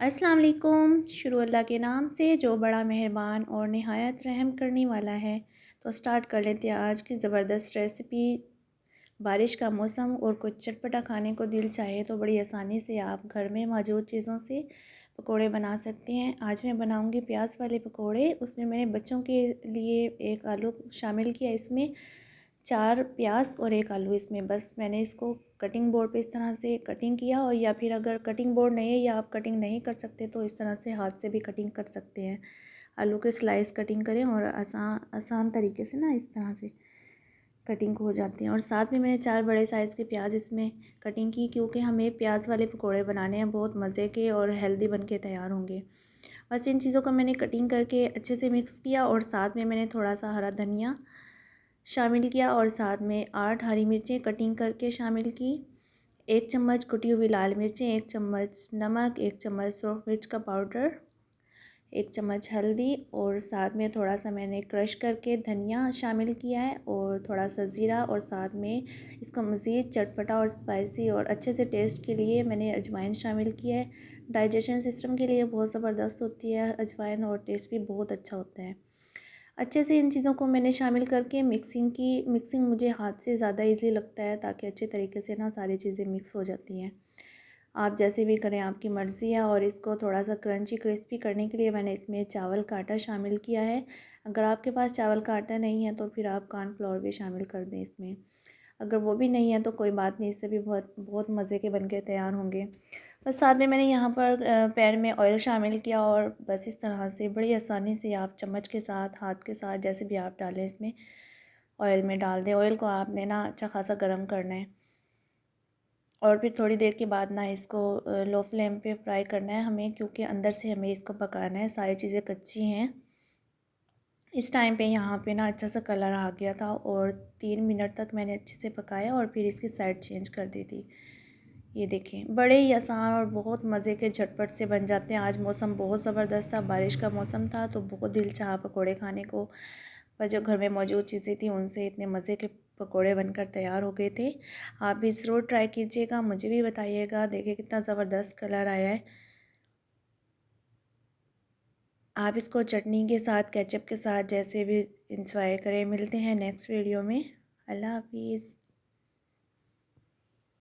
अस्सलाम वालेकुम। शुरू अल्लाह के नाम से जो बड़ा मेहरबान और निहायत रहम करने वाला है। तो स्टार्ट कर लेते हैं आज की ज़बरदस्त रेसिपी। बारिश का मौसम और कुछ चटपटा खाने को दिल चाहे तो बड़ी आसानी से आप घर में मौजूद चीज़ों से पकोड़े बना सकते हैं। आज मैं बनाऊंगी प्याज वाले पकोड़े। उसमें मैंने बच्चों के लिए एक आलू शामिल किया, इसमें 4 प्याज और 1 आलू। इसमें बस मैंने इसको कटिंग बोर्ड पे इस तरह से कटिंग किया, और या फिर अगर कटिंग बोर्ड नहीं है या आप कटिंग नहीं कर सकते तो इस तरह से हाथ से भी कटिंग कर सकते हैं। आलू के स्लाइस कटिंग करें और आसान आसान तरीके से ना इस तरह से कटिंग हो जाती हैं। और साथ में मैंने 4 बड़े साइज़ के प्याज इसमें कटिंग की, क्योंकि हमें प्याज वाले पकोड़े बनाने हैं, बहुत मज़े के और हेल्दी बन के तैयार होंगे। बस इन चीज़ों को मैंने कटिंग करके अच्छे से मिक्स किया, और साथ में मैंने थोड़ा सा हरा धनिया शामिल किया, और साथ में 8 हरी मिर्चें कटिंग करके शामिल की, 1 चम्मच कुटी हुई लाल मिर्चें, 1 चम्मच नमक, 1 चम्मच सूरख मिर्च का पाउडर, 1 चम्मच हल्दी, और साथ में थोड़ा सा मैंने क्रश करके धनिया शामिल किया है, और थोड़ा सा ज़ीरा, और साथ में इसको मज़ीद चटपटा और स्पाइसी और अच्छे से टेस्ट के लिए मैंने अजवाइन शामिल किया है। डाइजेशन सिस्टम के लिए बहुत ज़बरदस्त होती है अजवाइन, और टेस्ट भी बहुत अच्छा होता है। अच्छे से इन चीज़ों को मैंने शामिल करके मिक्सिंग की। मिक्सिंग मुझे हाथ से ज़्यादा ईज़ी लगता है, ताकि अच्छे तरीके से ना सारी चीज़ें मिक्स हो जाती हैं। आप जैसे भी करें, आपकी मर्ज़ी है। और इसको थोड़ा सा क्रंची क्रिस्पी करने के लिए मैंने इसमें चावल का आटा शामिल किया है। अगर आपके पास चावल का आटा नहीं है तो फिर आप कॉर्नफ्लोर भी शामिल कर दें इसमें। अगर वो भी नहीं है तो कोई बात नहीं, इससे भी बहुत बहुत मज़े के बनके तैयार होंगे। बस साथ में मैंने यहाँ पर पैन में ऑयल शामिल किया, और बस इस तरह से बड़ी आसानी से आप चम्मच के साथ, हाथ के साथ, जैसे भी आप डालें इसमें ऑयल में डाल दें। ऑयल को आपने ना अच्छा खासा गर्म करना है, और फिर थोड़ी देर के बाद ना इसको लो फ्लेम पे फ्राई करना है हमें, क्योंकि अंदर से हमें इसको पकाना है, सारी चीज़ें कच्ची हैं। इस टाइम पे यहाँ पे ना अच्छा सा कलर आ गया था, और 3 मिनट तक मैंने अच्छे से पकाया, और फिर इसकी साइड चेंज कर दी थी। ये देखें, बड़े ही आसान और बहुत मज़े के झटपट से बन जाते हैं। आज मौसम बहुत ज़बरदस्त था, बारिश का मौसम था, तो बहुत दिल चाहा पकोड़े खाने को। पर जो घर में मौजूद चीज़ें थी उनसे इतने मज़े के पकोड़े बनकर तैयार हो गए थे। आप भी ज़रूर ट्राई कीजिएगा, मुझे भी बताइएगा। देखिए कितना ज़बरदस्त कलर आया है। आप इसको चटनी के साथ, केचप के साथ, जैसे भी इंजॉय करें। मिलते हैं नेक्स्ट वीडियो में। अल्लाह हाफिज़।